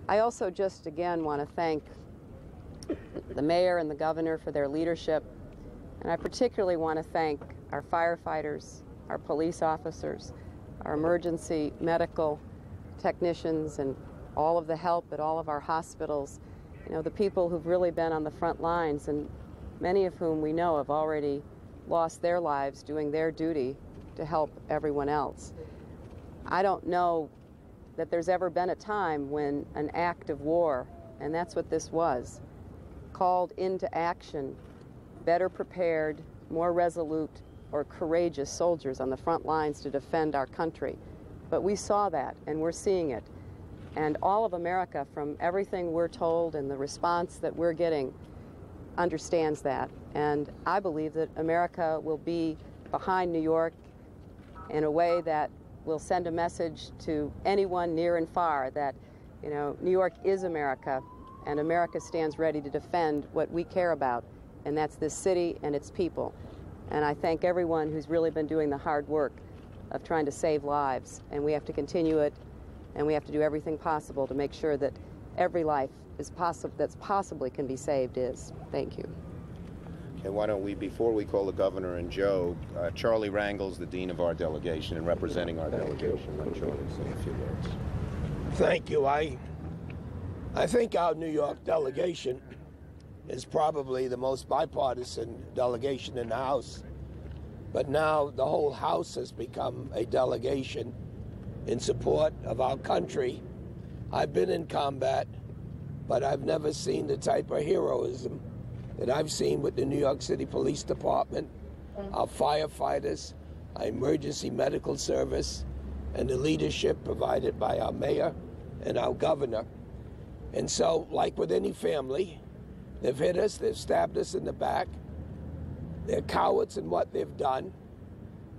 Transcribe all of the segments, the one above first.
I also just again want to thank the mayor and the governor for their leadership, and I particularly want to thank our firefighters, our police officers, our emergency medical technicians, and all of the help at all of our hospitals. You know, the people who've really been on the front lines, and many of whom we know have already lost their lives doing their duty to help everyone else. I don't know that there's ever been a time when an act of war, and that's what this was, called into action better prepared, more resolute, or courageous soldiers on the front lines to defend our country. But we saw that, and we're seeing it. And all of America, from everything we're told and the response that we're getting, understands that. And I believe that America will be behind New York in a way that will send a message to anyone near and far that, you know, New York is America, and America stands ready to defend what we care about, and that's this city and its people. And I thank everyone who's really been doing the hard work of trying to save lives, and we have to continue it, and we have to do everything possible to make sure that every life is that's possibly can be saved is. Thank you. Okay, why don't we, before we call the governor and Joe, Charlie Rangel's the dean of our delegation and representing our delegation. Let Charlie say a few words. Thank you. I think our New York delegation is probably the most bipartisan delegation in the House. But now the whole House has become a delegation in support of our country. I've been in combat, but I've never seen the type of heroism that I've seen with the New York City Police Department, our firefighters, our emergency medical service, and the leadership provided by our mayor and our governor. And so, like with any family, they've hit us, they've stabbed us in the back, they're cowards in what they've done,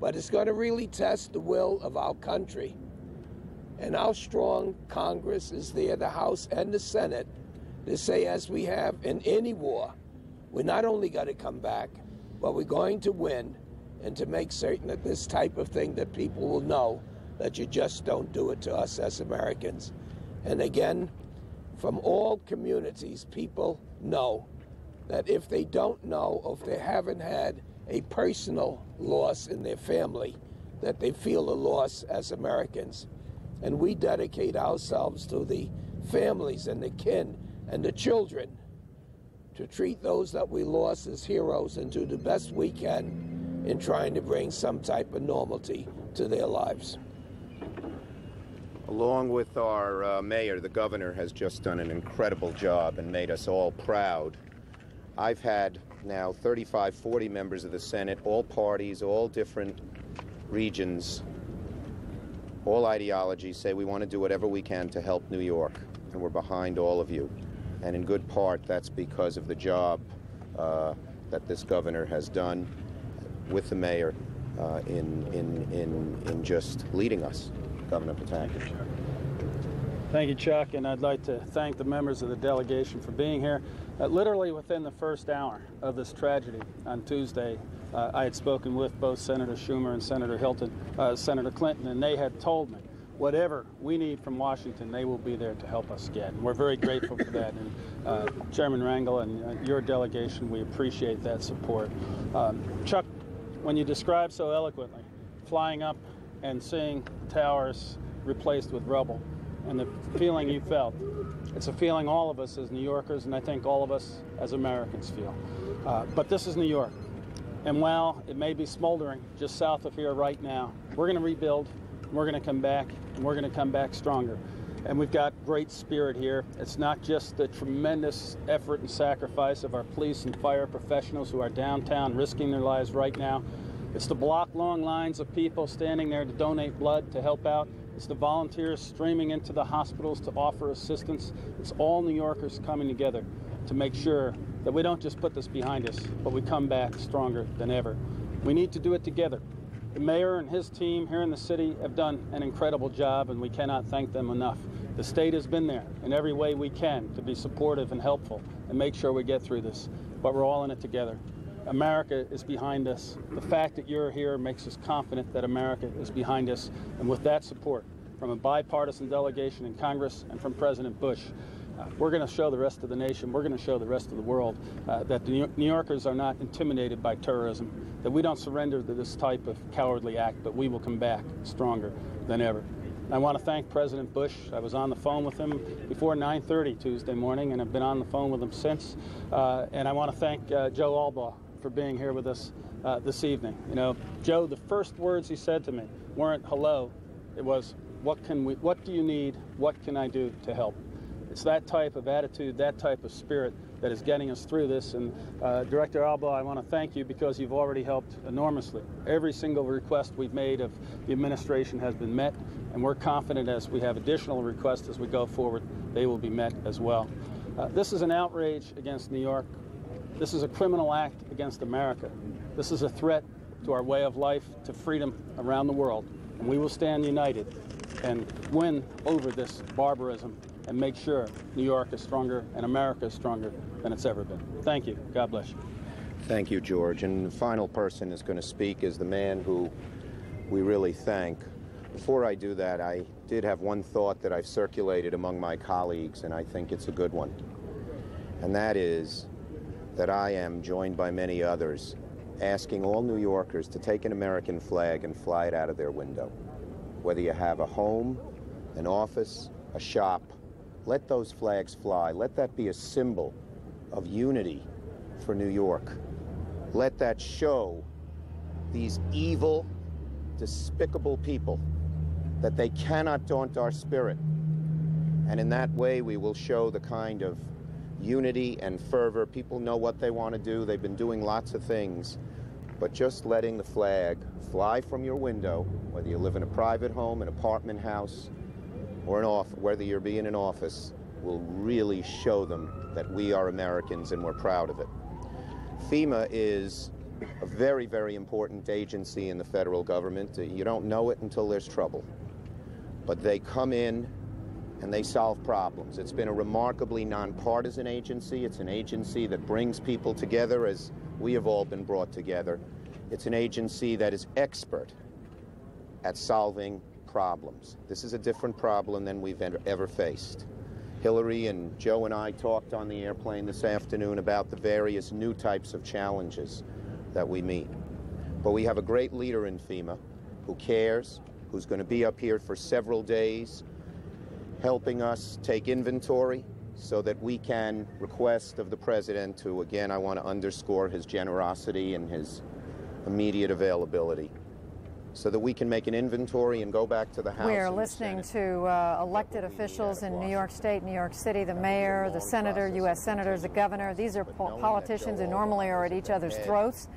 but it's going to really test the will of our country. And our strong Congress is there, the House and the Senate, to say, as we have in any war, we not only got to come back, but we're going to win, and to make certain that this type of thing, that people will know that you just don't do it to us as Americans. And again, from all communities, people know that if they don't know, or if they haven't had a personal loss in their family, that they feel a loss as Americans. And we dedicate ourselves to the families and the kin and the children to treat those that we lost as heroes and do the best we can in trying to bring some type of normality to their lives. Along with our mayor, the governor has just done an incredible job and made us all proud. I've had now 35, 40 members of the Senate, all parties, all different regions, all ideologies, say we want to do whatever we can to help New York, and we're behind all of you. And in good part, that's because of the job that this governor has done with the mayor in just leading us. Governor Pataki. Thank you, Chuck, and I'd like to thank the members of the delegation for being here. Literally within the first hour of this tragedy on Tuesday, I had spoken with both Senator Schumer and Senator Clinton, and they had told me whatever we need from Washington, they will be there to help us get. And we're very grateful for that. And Chairman Rangel and your delegation, we appreciate that support. Chuck, when you describe so eloquently flying up and seeing towers replaced with rubble, and the feeling you felt, it's a feeling all of us as New Yorkers, and I think all of us as Americans feel. But this is New York. And while it may be smoldering just south of here right now, we're going to rebuild, we're going to come back, and we're going to come back stronger. And we've got great spirit here. It's not just the tremendous effort and sacrifice of our police and fire professionals who are downtown risking their lives right now. It's the block-long lines of people standing there to donate blood, to help out. It's the volunteers streaming into the hospitals to offer assistance. It's all New Yorkers coming together to make sure that we don't just put this behind us, but we come back stronger than ever. We need to do it together. The mayor and his team here in the city have done an incredible job, and we cannot thank them enough. The state has been there in every way we can to be supportive and helpful and make sure we get through this, but we're all in it together. America is behind us. The fact that you're here makes us confident that America is behind us. And with that support, from a bipartisan delegation in Congress and from President Bush. We're going to show the rest of the nation, we're going to show the rest of the world that the New Yorkers are not intimidated by terrorism, that we don't surrender to this type of cowardly act, but we will come back stronger than ever. I want to thank President Bush. I was on the phone with him before 9:30 Tuesday morning, and I've been on the phone with him since. And I want to thank Joe Albaugh for being here with us this evening. You know, Joe, the first words he said to me weren't hello. It was, what do you need? What can I do to help? It's that type of attitude, that type of spirit that is getting us through this. And Director Albaugh, I want to thank you because you've already helped enormously. Every single request we've made of the administration has been met, and we're confident as we have additional requests as we go forward, they will be met as well. This is an outrage against New York. This is a criminal act against America. This is a threat to our way of life, to freedom around the world. And we will stand united and win over this barbarism and make sure New York is stronger and America is stronger than it's ever been. Thank you. God bless you. Thank you, George. And the final person is going to speak is the man who we really thank. Before I do that, I did have one thought that I've circulated among my colleagues, and I think it's a good one. And that is that I am joined by many others asking all New Yorkers to take an American flag and fly it out of their window. Whether you have a home, an office, a shop, let those flags fly. Let that be a symbol of unity for New York. Let that show these evil, despicable people that they cannot daunt our spirit. And in that way, we will show the kind of unity and fervor. People know what they want to do. They've been doing lots of things. But just letting the flag fly from your window, whether you live in a private home, an apartment house, or whether you're being in office, will really show them that we are Americans and we're proud of it. FEMA is a very, very important agency in the federal government. You don't know it until there's trouble. But they come in and they solve problems. It's been a remarkably nonpartisan agency. It's an agency that brings people together as we have all been brought together. It's an agency that is expert at solving problems. This is a different problem than we've ever faced. Hillary and Joe and I talked on the airplane this afternoon about the various new types of challenges that we meet. But we have a great leader in FEMA who cares, who's going to be up here for several days, helping us take inventory so that we can request of the President, who, again, I want to underscore his generosity and his immediate availability, so that we can make an inventory and go back to the House. We're listening to elected officials in New York State, New York City, the mayor, the senator, U.S. senators, the governor. These are politicians who normally are at each other's throats.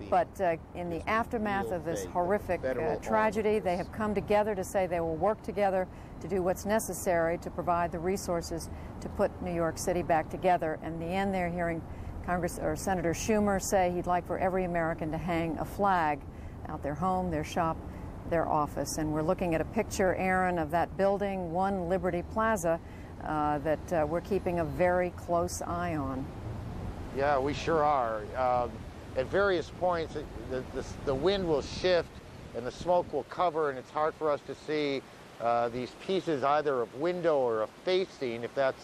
But in the aftermath of this horrific tragedy, they have come together to say they will work together to do what's necessary to provide the resources to put New York City back together. In the end, they're hearing Senator Schumer say he'd like for every American to hang a flag out their home, their shop, their office. And we're looking at a picture, Aaron, of that building, One Liberty Plaza, that we're keeping a very close eye on. Yeah, we sure are. At various points, the wind will shift and the smoke will cover, and it's hard for us to see these pieces either of window or of facing, if that's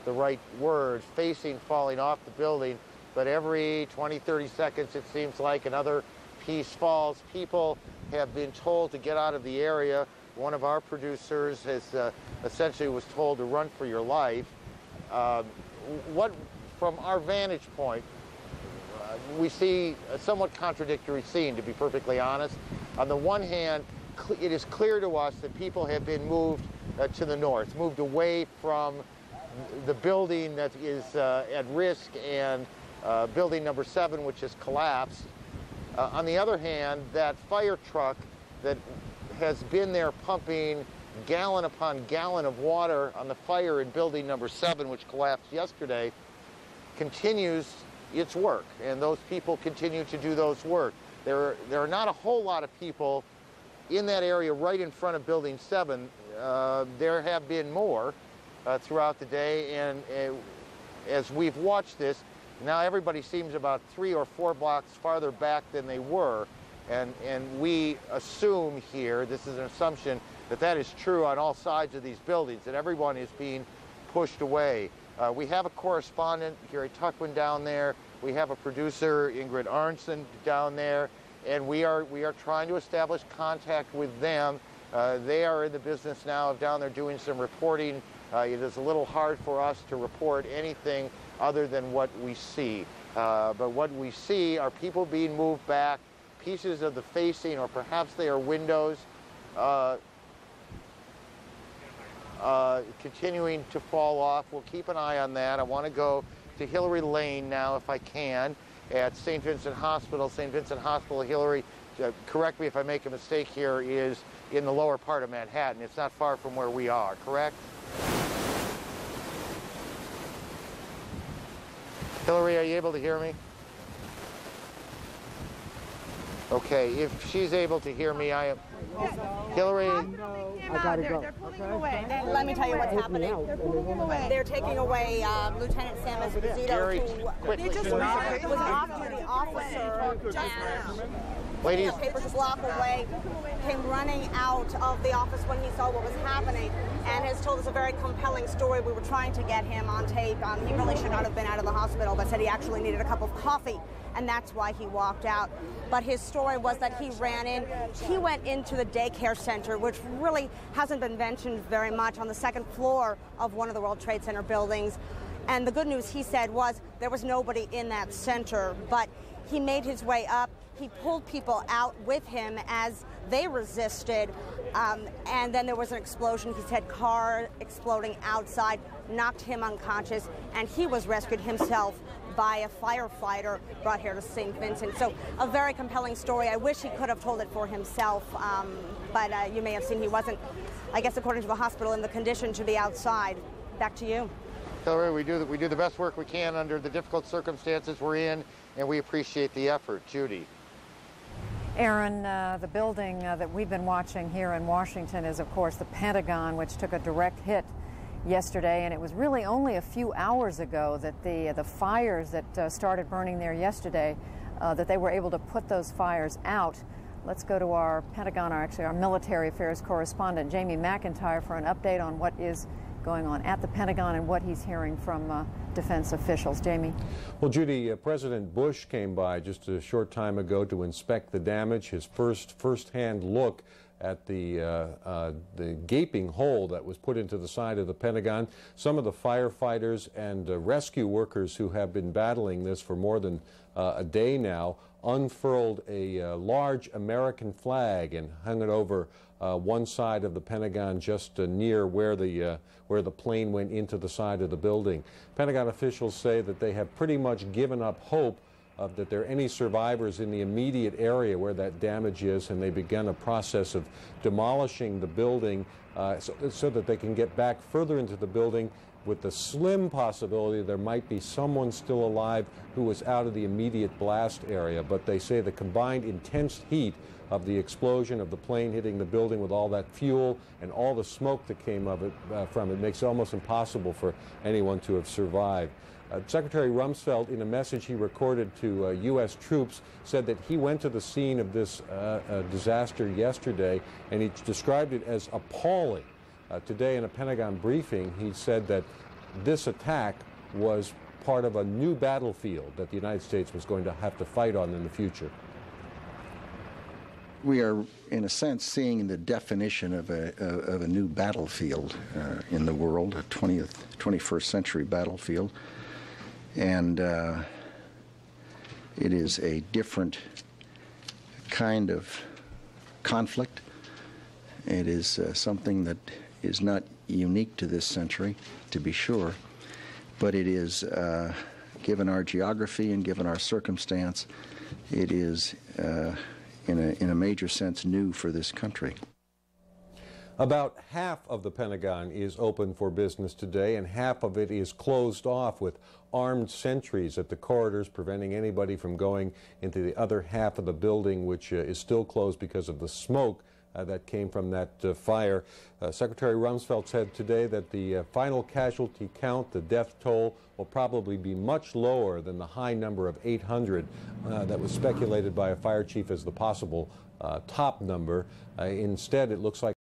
the right word, facing falling off the building. But every 20, 30 seconds, it seems like another piece falls. People have been told to get out of the area. One of our producers has essentially was told to run for your life. From our vantage point, we see a somewhat contradictory scene, to be perfectly honest. On the one hand, it is clear to us that people have been moved to the north, moved away from the building that is at risk, and building number 7, which has collapsed. On the other hand, that fire truck that has been there pumping gallon upon gallon of water on the fire in building number 7, which collapsed yesterday, continues its work, and those people continue to do those work. There are not a whole lot of people in that area right in front of building 7. There have been more throughout the day, and as we've watched this, now everybody seems about 3 or 4 blocks farther back than they were, and we assume here, this is an assumption, that is true on all sides of these buildings, that everyone is being pushed away. We have a correspondent, Gary Tuckwin, down there. We have a producer, Ingrid Arnson, down there, and we are trying to establish contact with them. They are in the business now of down there doing some reporting. It is a little hard for us to report anything other than what we see. But what we see are people being moved back, pieces of the facing, or perhaps they are windows, continuing to fall off. We'll keep an eye on that. I want to go to Hillary Lane now, if I can, at St. Vincent Hospital. St. Vincent Hospital, Hillary, correct me if I make a mistake here, is in the lower part of Manhattan. It's not far from where we are, correct? Hillary, are you able to hear me? Okay, if she's able to hear me, I am. Hillary, I gotta go. They're pulling him away. And let me tell you what's happening. They're pulling him away. They're taking away Lieutenant Sam Esposito, Gary, who quickly. was an off-duty officer. Ladies, The papers just lock away. Came running out of the office when he saw what was happening, and has told us a very compelling story. We were trying to get him on tape. He really should not have been out of the hospital, but said he actually needed a cup of coffee, and that's why he walked out. But his story was that he ran in. He went into the daycare center, which really hasn't been mentioned very much, on the second floor of one of the World Trade Center buildings. And the good news, he said, was there was nobody in that center, but he made his way up. He pulled people out with him as they resisted, and then there was an explosion. He said car exploding outside, knocked him unconscious, and he was rescued himself by a firefighter brought here to St. Vincent. So a very compelling story. I wish he could have told it for himself, but you may have seen he wasn't, I guess according to the hospital, in the condition to be outside. Back to you. Hillary, we do the best work we can under the difficult circumstances we're in, and we appreciate the effort. Judy. Aaron, the building that we've been watching here in Washington is, of course, the Pentagon, which took a direct hit yesterday, and it was really only a few hours ago that the fires that started burning there yesterday, that they were able to put those fires out. Let's go to our Pentagon, our military affairs correspondent, Jamie McIntyre, for an update on what is going on at the Pentagon and what he's hearing from defense officials. Jamie. Well, Judy, President Bush came by just a short time ago to inspect the damage, his first-hand look at the gaping hole that was put into the side of the Pentagon. Some of the firefighters and rescue workers who have been battling this for more than a day now unfurled a large American flag and hung it over one side of the Pentagon, just near where the plane went into the side of the building. Pentagon officials say that they have pretty much given up hope that there are any survivors in the immediate area where that damage is, and they began a process of demolishing the building so that they can get back further into the building, with the slim possibility there might be someone still alive who was out of the immediate blast area. But they say the combined intense heat of the explosion of the plane hitting the building with all that fuel and all the smoke that came from it makes it almost impossible for anyone to have survived. Secretary Rumsfeld, in a message he recorded to U.S. troops, said that he went to the scene of this disaster yesterday, and he described it as appalling. Today in a Pentagon briefing, he said that this attack was part of a new battlefield that the United States was going to have to fight on in the future. We are, in a sense, seeing the definition of a new battlefield in the world, a 21st century battlefield. And it is a different kind of conflict. It is something that is not unique to this century, to be sure, but it is, given our geography and given our circumstance, it is, in a major sense, new for this country. About half of the Pentagon is open for business today, and half of it is closed off with armed sentries at the corridors, preventing anybody from going into the other half of the building, which is still closed because of the smoke that came from that fire. Secretary Rumsfeld said today that the final casualty count, the death toll, will probably be much lower than the high number of 800 that was speculated by a fire chief as the possible top number. Instead, it looks like